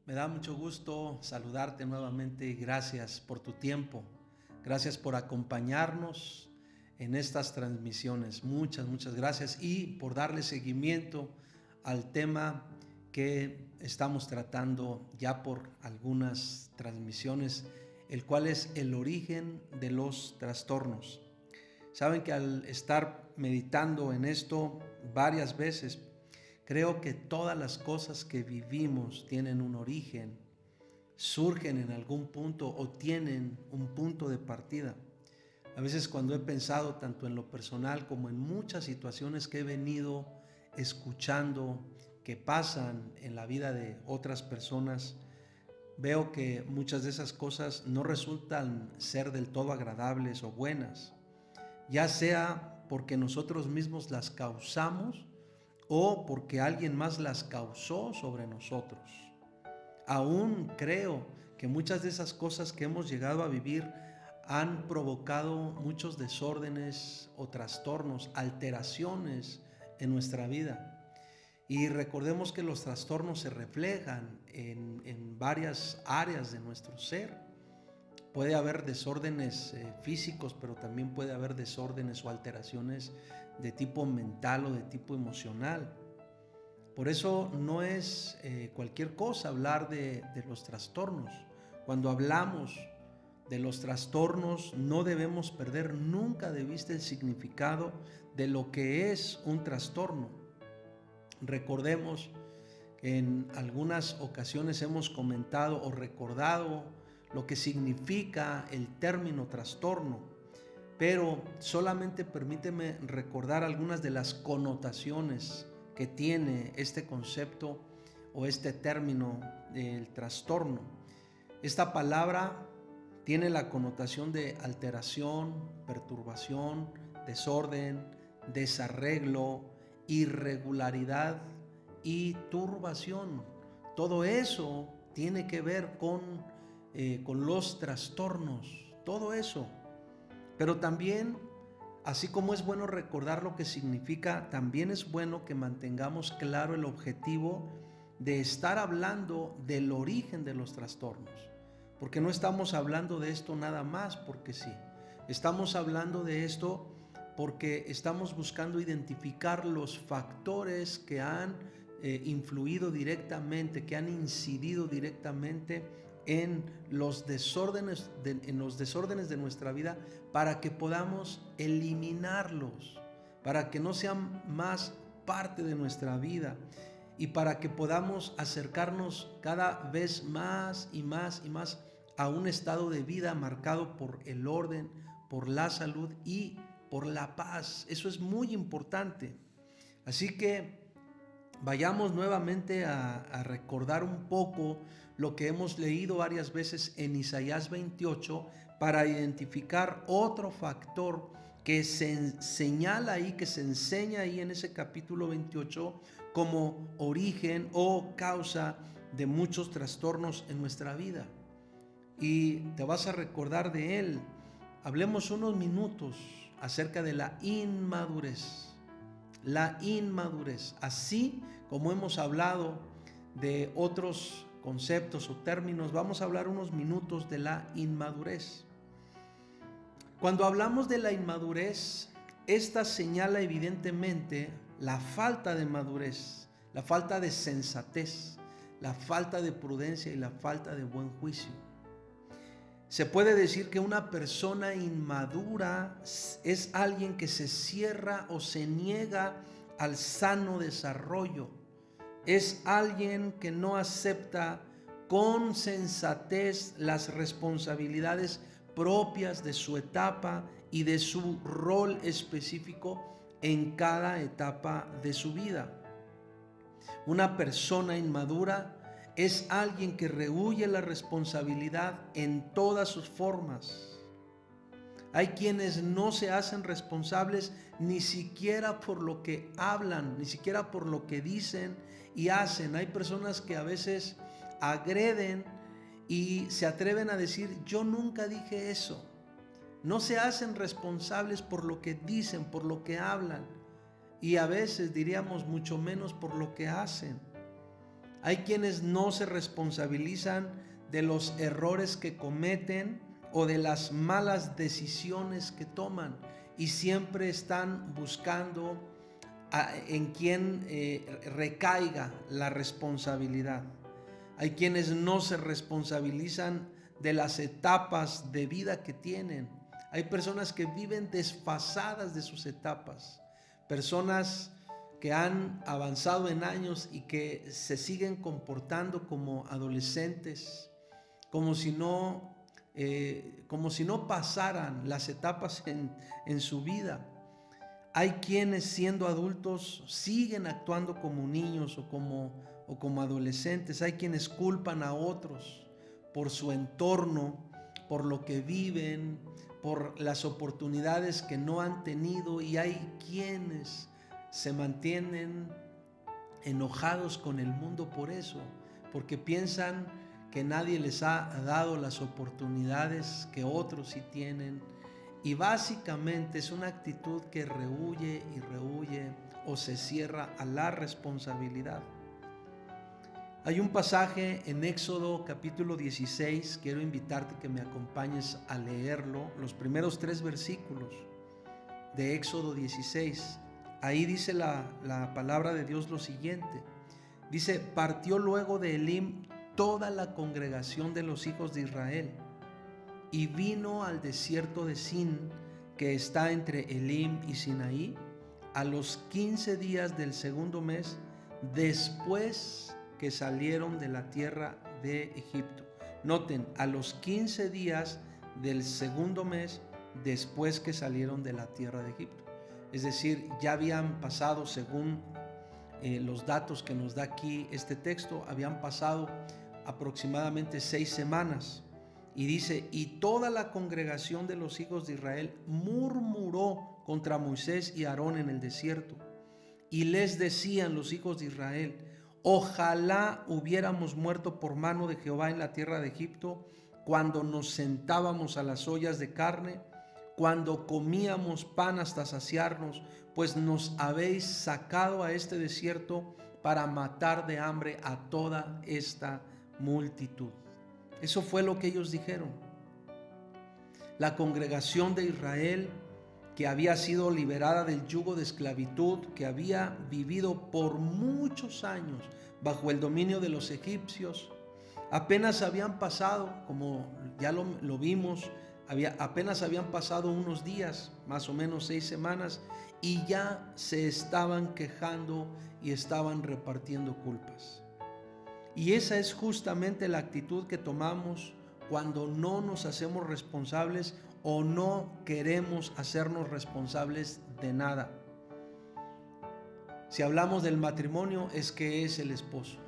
Me da mucho gusto saludarte nuevamente y gracias por tu tiempo. Gracias por acompañarnos en estas transmisiones. Muchas gracias y por darle seguimiento al tema que estamos tratando ya por algunas transmisiones, el cual es el origen de los trastornos. Saben que al estar meditando en esto varias veces, creo que todas las cosas que vivimos tienen un origen, surgen en algún punto o tienen un punto de partida. A veces cuando he pensado tanto en lo personal como en muchas situaciones que he venido escuchando que pasan en la vida de otras personas, veo que muchas de esas cosas no resultan ser del todo agradables o buenas, ya sea porque nosotros mismos las causamos o porque alguien más las causó sobre nosotros. Aún creo que muchas de esas cosas que hemos llegado a vivir han provocado muchos desórdenes o trastornos, alteraciones en nuestra vida. Y recordemos que los trastornos se reflejan en varias áreas de nuestro ser. Puede haber desórdenes físicos, pero también puede haber desórdenes o alteraciones de tipo mental o de tipo emocional. Por eso no es cualquier cosa hablar de los trastornos. Cuando hablamos de los trastornos, no debemos perder nunca de vista el significado de lo que es un trastorno. Recordemos que en algunas ocasiones hemos comentado o recordado lo que significa el término trastorno, pero solamente permíteme recordar algunas de las connotaciones que tiene este concepto o este término del trastorno. Esta palabra tiene la connotación de alteración, perturbación, desorden, desarreglo, irregularidad y turbación. Todo eso tiene que ver con los trastornos, todo eso. Pero también, así como es bueno recordar lo que significa, también es bueno que mantengamos claro el objetivo de estar hablando del origen de los trastornos. Porque no estamos hablando de esto nada más porque sí. Estamos hablando de esto porque estamos buscando identificar los factores que han influido directamente, que han incidido directamente en los desórdenes de nuestra vida, para que podamos eliminarlos, para que no sean más parte de nuestra vida y para que podamos acercarnos cada vez más y más y más a un estado de vida marcado por el orden, por la salud y por la paz. Eso es muy importante. Así que vayamos nuevamente a recordar un poco lo que hemos leído varias veces en Isaías 28 para identificar otro factor que se señala ahí, que se enseña ahí en ese capítulo 28 como origen o causa de muchos trastornos en nuestra vida. Y te vas a recordar de él. Hablemos unos minutos acerca de la inmadurez. La inmadurez, así como hemos hablado de otros conceptos o términos, vamos a hablar unos minutos de la inmadurez. Cuando hablamos de la inmadurez, esta señala evidentemente la falta de madurez, la falta de sensatez, la falta de prudencia y la falta de buen juicio. Se puede decir que una persona inmadura es alguien que se cierra o se niega al sano desarrollo. Es alguien que no acepta con sensatez las responsabilidades propias de su etapa y de su rol específico en cada etapa de su vida. Una persona inmadura es alguien que rehúye la responsabilidad en todas sus formas. Hay quienes no se hacen responsables ni siquiera por lo que hablan, ni siquiera por lo que dicen y hacen. Hay personas que a veces agreden y se atreven a decir: yo nunca dije eso. No se hacen responsables por lo que dicen, por lo que hablan, y a veces diríamos mucho menos por lo que hacen. Hay quienes no se responsabilizan de los errores que cometen o de las malas decisiones que toman y siempre están buscando en quien recaiga la responsabilidad. Hay quienes no se responsabilizan de las etapas de vida que tienen. Hay personas que viven desfasadas de sus etapas, personas que han avanzado en años y que se siguen comportando como adolescentes, como si no pasaran las etapas en su vida. Hay quienes, siendo adultos, siguen actuando como niños o como adolescentes. Hay quienes culpan a otros por su entorno, por lo que viven, por las oportunidades que no han tenido, y hay quienes se mantienen enojados con el mundo por eso, porque piensan que nadie les ha dado las oportunidades que otros sí tienen, y básicamente es una actitud que rehúye o se cierra a la responsabilidad. Hay un pasaje en Éxodo capítulo 16, quiero invitarte que me acompañes a leerlo, los primeros 3 versículos de Éxodo 16. Ahí dice la palabra de Dios lo siguiente. Dice: partió luego de Elim toda la congregación de los hijos de Israel y vino al desierto de Sin, que está entre Elim y Sinaí, a los 15 días del segundo mes, después que salieron de la tierra de Egipto. Noten, a los 15 días del segundo mes, después que salieron de la tierra de Egipto. Es decir, ya habían pasado, según los datos que nos da aquí este texto, habían pasado aproximadamente 6 semanas. Y dice: y toda la congregación de los hijos de Israel murmuró contra Moisés y Aarón en el desierto. Y les decían los hijos de Israel: ojalá hubiéramos muerto por mano de Jehová en la tierra de Egipto, cuando nos sentábamos a las ollas de carne, cuando comíamos pan hasta saciarnos, pues nos habéis sacado a este desierto para matar de hambre a toda esta multitud. Eso fue lo que ellos dijeron. La congregación de Israel, que había sido liberada del yugo de esclavitud, que había vivido por muchos años bajo el dominio de los egipcios, apenas habían pasado, como ya lo vimos, apenas habían pasado unos días, más o menos 6 semanas, y ya se estaban quejando y estaban repartiendo culpas. Y esa es justamente la actitud que tomamos cuando no nos hacemos responsables o no queremos hacernos responsables de nada. Si hablamos del matrimonio, es que es el esposo,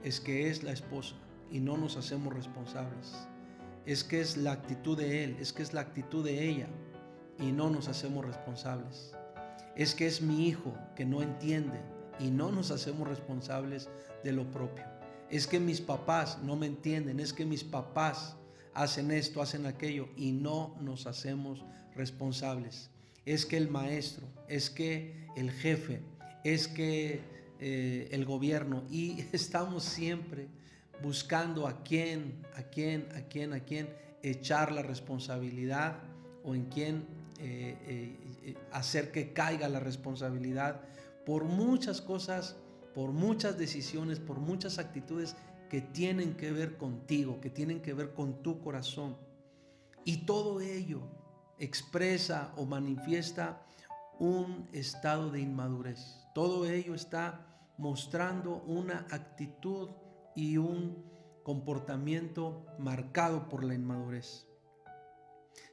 es que es la esposa, y no nos hacemos responsables. Es que es la actitud de él, es que es la actitud de ella. y no nos hacemos responsables. Es que es mi hijo que no entiende y no nos hacemos responsables de lo propio. Es que mis papás no me entienden, es que mis papás hacen esto, hacen aquello y no nos hacemos responsables. Es que el maestro, es que el jefe, es que el gobierno, y estamos siempre buscando a quién echar la responsabilidad o en quién hacer que caiga la responsabilidad por muchas cosas, por muchas decisiones, por muchas actitudes que tienen que ver contigo, que tienen que ver con tu corazón. Y todo ello expresa o manifiesta un estado de inmadurez. Todo ello está mostrando una actitud y un comportamiento marcado por la inmadurez.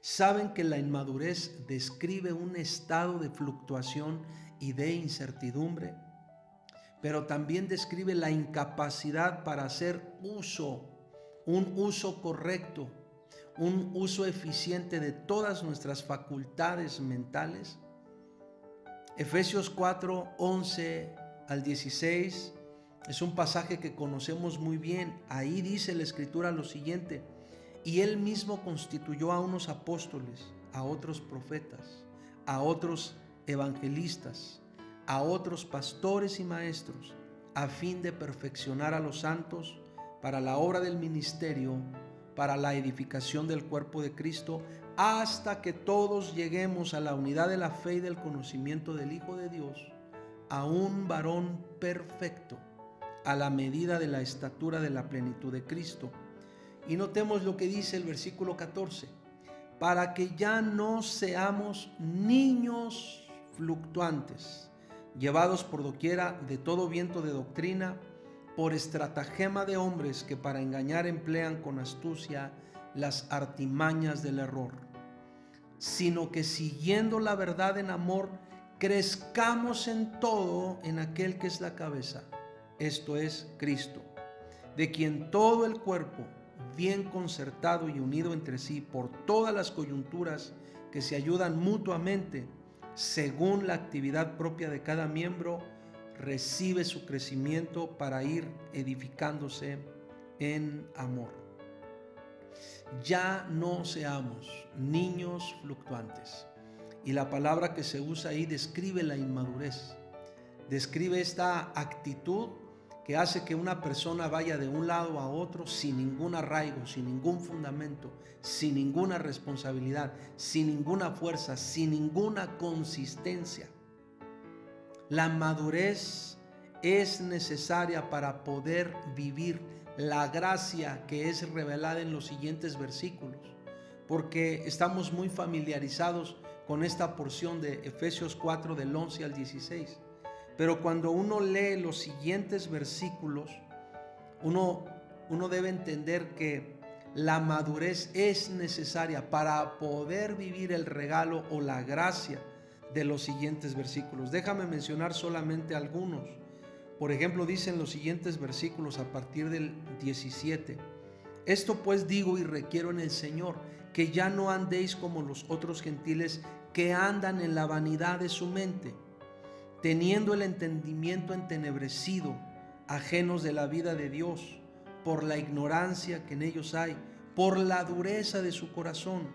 Saben que la inmadurez describe un estado de fluctuación y de incertidumbre, pero también describe la incapacidad para hacer un uso correcto, un uso eficiente de todas nuestras facultades mentales. Efesios 4, 11 al 16 es un pasaje que conocemos muy bien. Ahí dice la Escritura lo siguiente: y Él mismo constituyó a unos apóstoles, a otros profetas, a otros evangelistas, a otros pastores y maestros, a fin de perfeccionar a los santos para la obra del ministerio, para la edificación del cuerpo de Cristo, hasta que todos lleguemos a la unidad de la fe y del conocimiento del Hijo de Dios, a un varón perfecto, a la medida de la estatura de la plenitud de Cristo. Y notemos lo que dice el versículo 14: para que ya no seamos niños fluctuantes, llevados por doquiera de todo viento de doctrina, por estratagema de hombres que para engañar emplean con astucia las artimañas del error, sino que siguiendo la verdad en amor, crezcamos en todo en aquel que es la cabeza, esto es Cristo, de quien todo el cuerpo, bien concertado y unido entre sí por todas las coyunturas que se ayudan mutuamente, según la actividad propia de cada miembro, recibe su crecimiento para ir edificándose en amor. Ya no seamos niños fluctuantes. Y la palabra que se usa ahí describe la inmadurez, describe esta actitud que hace que una persona vaya de un lado a otro sin ningún arraigo, sin ningún fundamento, sin ninguna responsabilidad, sin ninguna fuerza, sin ninguna consistencia. La madurez es necesaria para poder vivir la gracia que es revelada en los siguientes versículos, porque estamos muy familiarizados con esta porción de Efesios 4 del 11 al 16. Pero cuando uno lee los siguientes versículos, uno debe entender que la madurez es necesaria para poder vivir el regalo o la gracia de los siguientes versículos. Déjame mencionar solamente algunos. Por ejemplo, dicen los siguientes versículos a partir del 17: esto pues digo y requiero en el Señor, que ya no andéis como los otros gentiles que andan en la vanidad de su mente, teniendo el entendimiento entenebrecido, ajenos de la vida de Dios, por la ignorancia que en ellos hay, por la dureza de su corazón,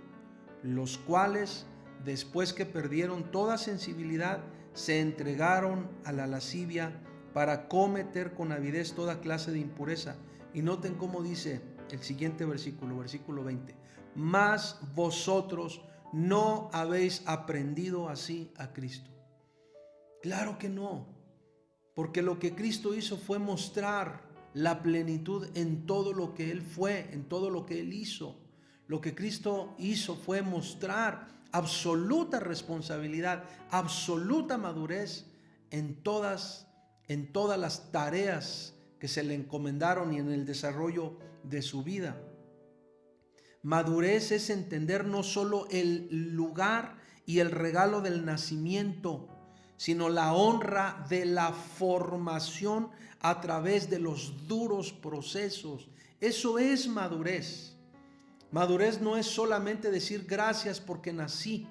los cuales, después que perdieron toda sensibilidad, se entregaron a la lascivia para cometer con avidez toda clase de impureza. Y noten cómo dice el siguiente versículo, versículo 20: mas vosotros no habéis aprendido así a Cristo. Claro que no, porque lo que Cristo hizo fue mostrar la plenitud en todo lo que Él fue, en todo lo que Él hizo. Lo que Cristo hizo fue mostrar absoluta responsabilidad, absoluta madurez en todas las tareas que se le encomendaron y en el desarrollo de su vida. Madurez es entender no solo el lugar y el regalo del nacimiento, sino la honra de la formación a través de los duros procesos. Eso es madurez. Madurez no es solamente decir gracias porque nací.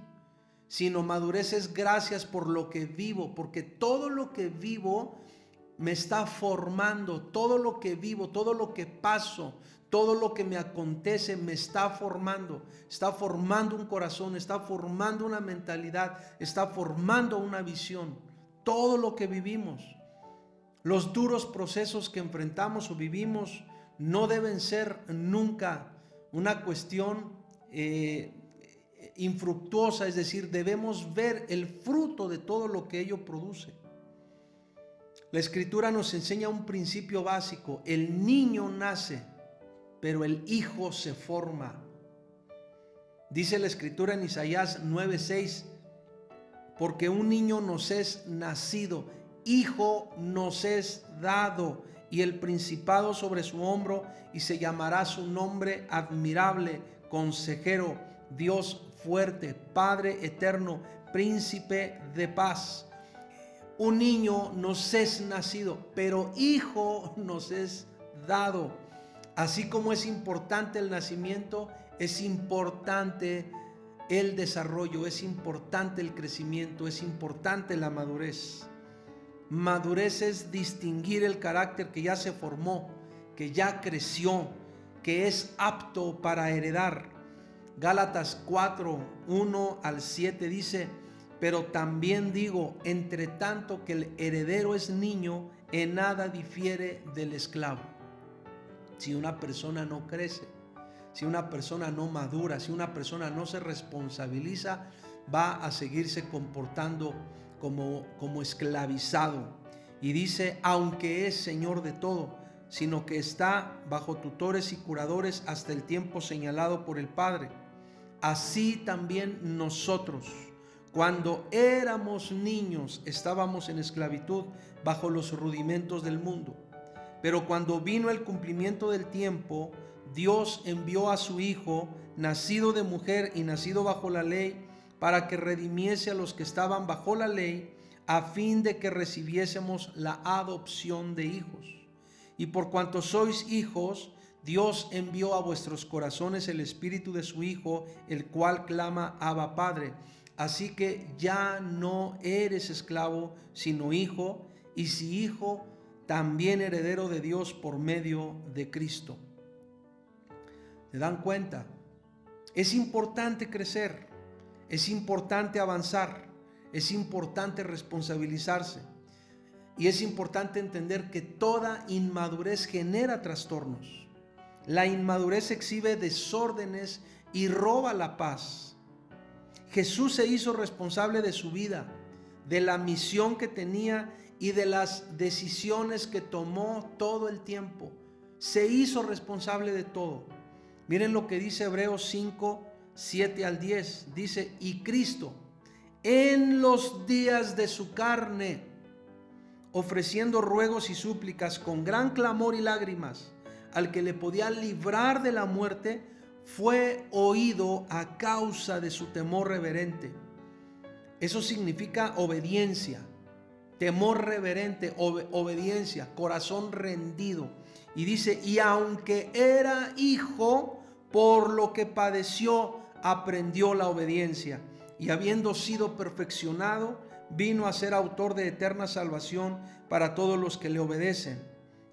sino madurez es gracias por lo que vivo, porque todo lo que vivo me está formando, todo lo que vivo, todo lo que paso, todo lo que me acontece me está formando un corazón, está formando una mentalidad, está formando una visión. Todo lo que vivimos, los duros procesos que enfrentamos o vivimos no deben ser nunca una cuestión infructuosa, es decir, debemos ver el fruto de todo lo que ello produce. La Escritura nos enseña un principio básico: el niño nace, pero el hijo se forma. Dice la Escritura en Isaías 9:6, porque un niño nos es nacido, hijo nos es dado, y el principado sobre su hombro, y se llamará su nombre admirable, consejero, Dios fuerte, Padre eterno, príncipe de paz. Un niño nos es nacido, pero hijo nos es dado. Así como es importante el nacimiento, es importante el desarrollo, es importante el crecimiento, es importante la madurez. Madurez es distinguir el carácter que ya se formó, que ya creció, que es apto para heredar. Gálatas 4, 1 al 7 dice: pero también digo, entre tanto que el heredero es niño, en nada difiere del esclavo. Si una persona no crece, si una persona no madura, si una persona no se responsabiliza, va a seguirse comportando como esclavizado. Y dice: aunque es Señor de todo, sino que está bajo tutores y curadores hasta el tiempo señalado por el Padre. Así también nosotros, cuando éramos niños, estábamos en esclavitud bajo los rudimentos del mundo. Pero cuando vino el cumplimiento del tiempo, Dios envió a su Hijo, nacido de mujer y nacido bajo la ley, para que redimiese a los que estaban bajo la ley, a fin de que recibiésemos la adopción de hijos. Y por cuanto sois hijos, Dios envió a vuestros corazones el Espíritu de su Hijo, el cual clama: Abba, Padre. Así que ya no eres esclavo, sino hijo, y si hijo, también heredero de Dios por medio de Cristo. ¿Se dan cuenta? Es importante crecer, es importante avanzar, es importante responsabilizarse, y es importante entender que toda inmadurez genera trastornos. La inmadurez exhibe desórdenes y roba la paz. Jesús se hizo responsable de su vida, de la misión que tenía y de las decisiones que tomó todo el tiempo. Se hizo responsable de todo. Miren lo que dice Hebreos 5, 7 al 10. Dice: y Cristo, en los días de su carne, ofreciendo ruegos y súplicas con gran clamor y lágrimas al que le podía librar de la muerte, fue oído a causa de su temor reverente. Eso significa obediencia, temor reverente, obediencia, corazón rendido. Y dice: y aunque era hijo, por lo que padeció, aprendió la obediencia. Y habiendo sido perfeccionado, vino a ser autor de eterna salvación para todos los que le obedecen.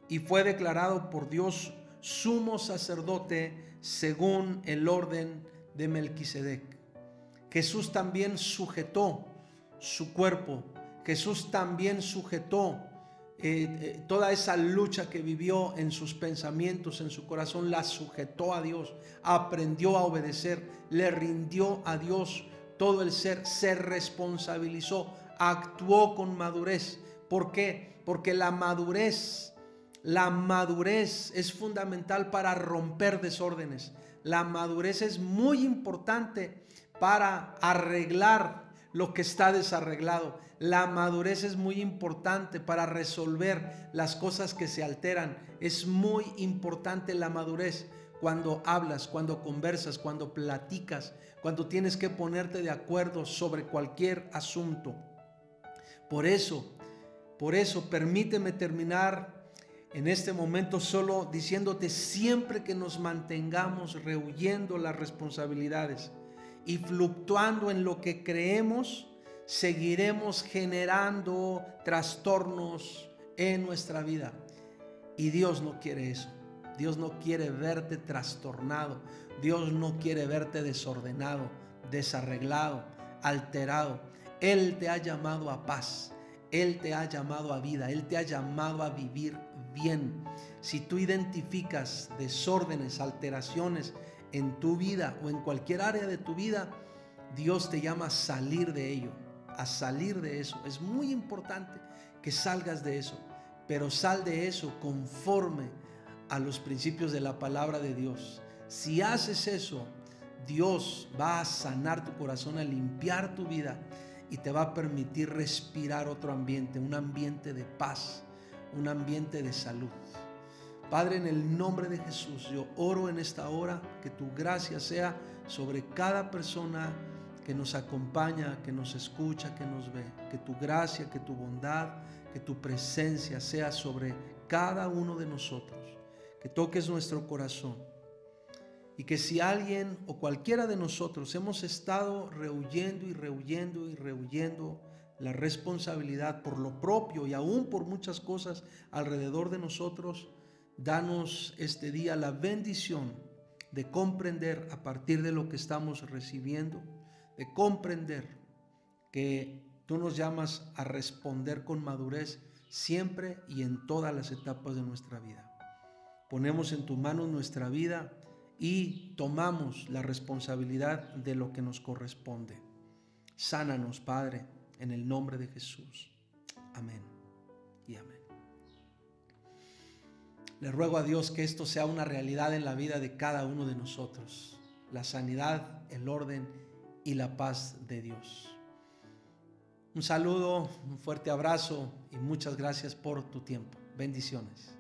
Y fue declarado por Dios sumo sacerdote según el orden de Melquisedec. Jesús también sujetó su cuerpo. Jesús también sujetó toda esa lucha que vivió en sus pensamientos, en su corazón, la sujetó a Dios, aprendió a obedecer, le rindió a Dios todo el ser, se responsabilizó, actuó con madurez. ¿Por qué? Porque la madurez es fundamental para romper desórdenes. La madurez es muy importante para arreglar lo que está desarreglado. La madurez es muy importante para resolver las cosas que se alteran. Es muy importante la madurez cuando hablas, cuando conversas, cuando platicas, cuando tienes que ponerte de acuerdo sobre cualquier asunto. Por eso, permíteme terminar en este momento solo diciéndote: siempre que nos mantengamos rehuyendo las responsabilidades y fluctuando en lo que creemos, seguiremos generando trastornos en nuestra vida. Y Dios no quiere eso. Dios no quiere verte trastornado. Dios no quiere verte desordenado, desarreglado, alterado. Él te ha llamado a paz. Él te ha llamado a vida. Él te ha llamado a vivir bien. Si tú identificas desórdenes, alteraciones en tu vida o en cualquier área de tu vida, Dios te llama a salir de ello, a salir de eso. Es muy importante que salgas de eso, pero sal de eso conforme a los principios de la palabra de Dios. Si haces eso, Dios va a sanar tu corazón, a limpiar tu vida y te va a permitir respirar otro ambiente, un ambiente de paz, un ambiente de salud. Padre, en el nombre de Jesús, yo oro en esta hora que tu gracia sea sobre cada persona que nos acompaña, que nos escucha, que nos ve. Que tu gracia, que tu bondad, que tu presencia sea sobre cada uno de nosotros. Que toques nuestro corazón. Y que si alguien o cualquiera de nosotros hemos estado rehuyendo la responsabilidad por lo propio y aún por muchas cosas alrededor de nosotros, danos este día la bendición de comprender a partir de lo que estamos recibiendo, de comprender que tú nos llamas a responder con madurez siempre y en todas las etapas de nuestra vida. Ponemos en tus manos nuestra vida y tomamos la responsabilidad de lo que nos corresponde. Sánanos, Padre, en el nombre de Jesús. Amén y amén. Le ruego a Dios que esto sea una realidad en la vida de cada uno de nosotros. La sanidad, el orden y la paz de Dios. Un saludo, un fuerte abrazo y muchas gracias por tu tiempo. Bendiciones.